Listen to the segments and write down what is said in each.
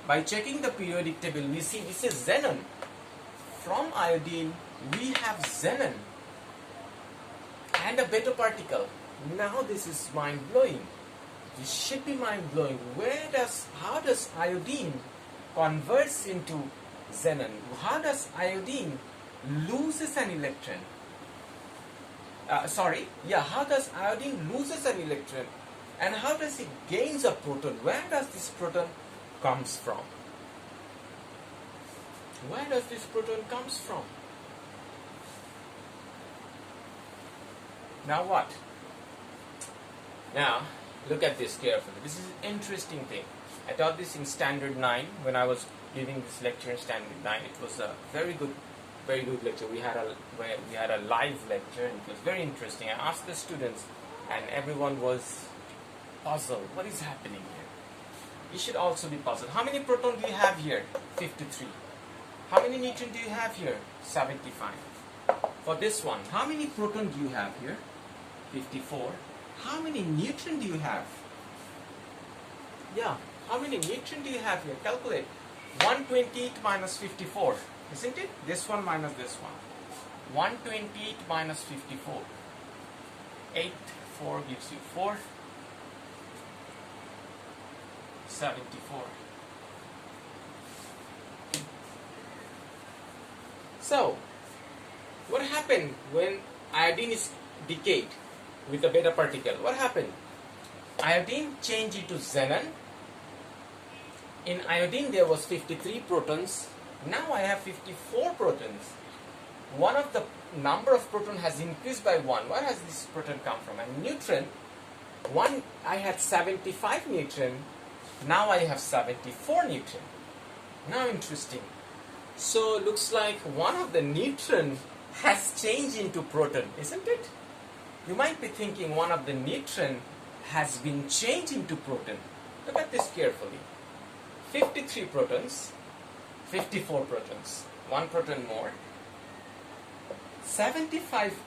by checking the periodic table, we see this is xenon. From iodine, we have xenon and a beta particle. Now this is mind-blowing. This should be mind-blowing. How does iodine converts into xenon? How does iodine loses an electron? How does iodine loses an electron? And how does it gains a proton? Where does this proton comes from? Where does this proton comes from? Now what? Now look at this carefully. This is an interesting thing. I taught this in Standard 9 when I was giving this lecture in Standard 9. It was a very good lecture. We had a live lecture, and it was very interesting. I asked the students, and everyone was puzzled. What is happening here? You should also be puzzled. How many protons do you have here? 53. How many neutrons do you have here? 75. For this one, how many protons do you have here? 54. How many neutrons do you have? Yeah, how many neutrons do you have here? Calculate. 128 minus 54. Isn't it? This one minus this one. 128 minus 54. 8, 4 gives you 4. 74. So, what happened when iodine is decayed with a beta particle? What happened? Iodine changed into xenon. In iodine there was 53 protons. Now I have 54 protons. One of the number of protons has increased by 1. Where has this proton come from? And neutron, I had 75 neutron. Now I have 74 neutron. Now interesting. So looks like one of the neutron has changed into proton, isn't it? You might be thinking one of the neutron has been changed into proton. Look at this carefully. 53 protons, 54 protons, 1 proton more. 75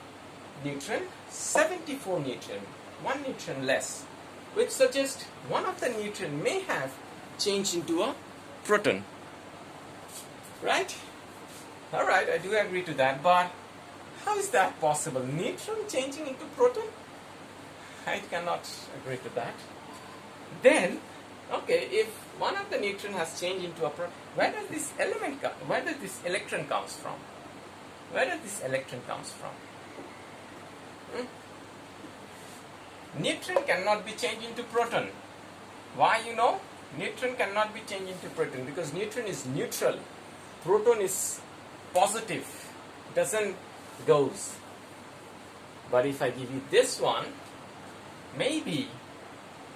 neutron, 74 neutron, 1 neutron less, which suggests one of the neutron may have changed into a proton. Right? Alright, I do agree to that, but how is that possible? Neutron changing into proton? I cannot agree to that. Then, okay, if one of the neutron has changed into a proton, where does this element come? Where does this electron comes from? Where does this electron comes from? Neutron cannot be changed into proton. Why, you know? Neutron cannot be changed into proton because neutron is neutral. Proton is positive. Doesn't goes. But if I give you this one, maybe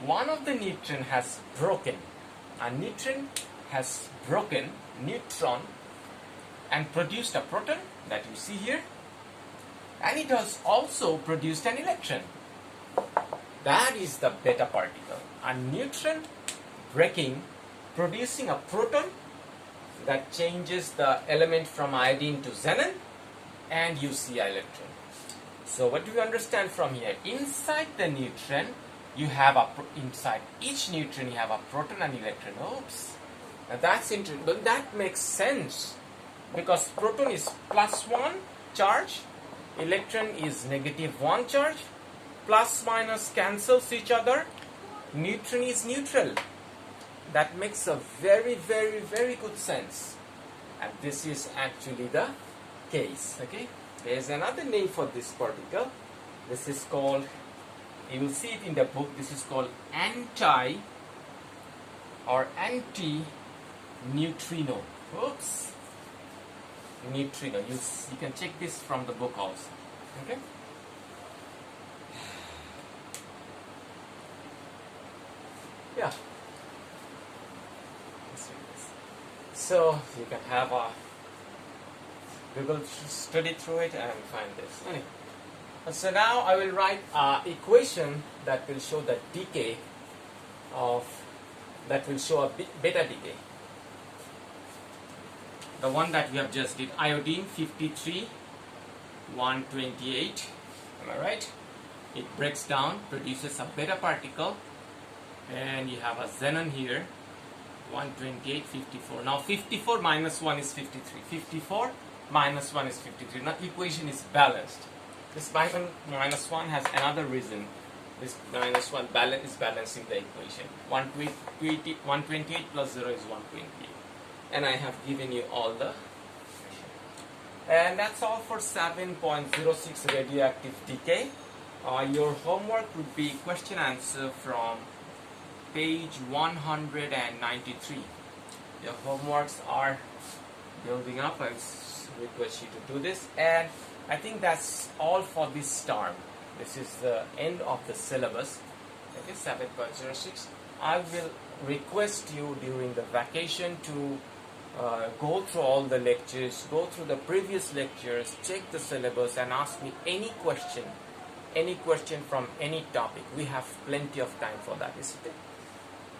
one of the neutron has broken. A neutron has broken neutron and produced a proton that you see here, and it has also produced an electron. That is the beta particle. A neutron breaking, producing a proton that changes the element from iodine to xenon, and you see an electron. So what do you understand from here? Inside the neutron, you have inside each neutron you have a proton and electron. Oops. Now that's interesting, but that makes sense because proton is +1 charge, electron is -1 charge, plus minus cancels each other, neutron is neutral. That makes a very, very, very good sense. And this is actually the case. Okay, there is another name for this particle. This is called, you will see it in the book, this is called anti-neutrino. Oops. Neutrino. You can check this from the book also. Okay. Yeah. So you can have a Google study through it and find this. Anyway. So now I will write an equation that will show the decay that will show a beta decay. The one that we have just did, iodine 53, 128, am I right? It breaks down, produces a beta particle, and you have a xenon here, 128, 54. Now 54 minus 1 is 53. 54 minus 1 is 53. Now equation is balanced. This minus 1 has another reason. This minus 1 is balancing the equation. 128 plus 0 is 128. And I have given you all the. And that's all for 7.06 radioactive decay. Your homework would be question answer from page 193. Your homeworks are building up. I request you to do this. And I think that's all for this term. This is the end of the syllabus. Okay, 7.06. I will request you during the vacation to go through all the lectures, go through the previous lectures, check the syllabus and ask me any question from any topic. We have plenty of time for that, isn't it?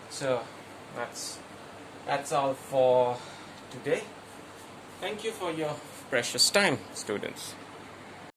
So that's all for today. Thank you for your precious time, students.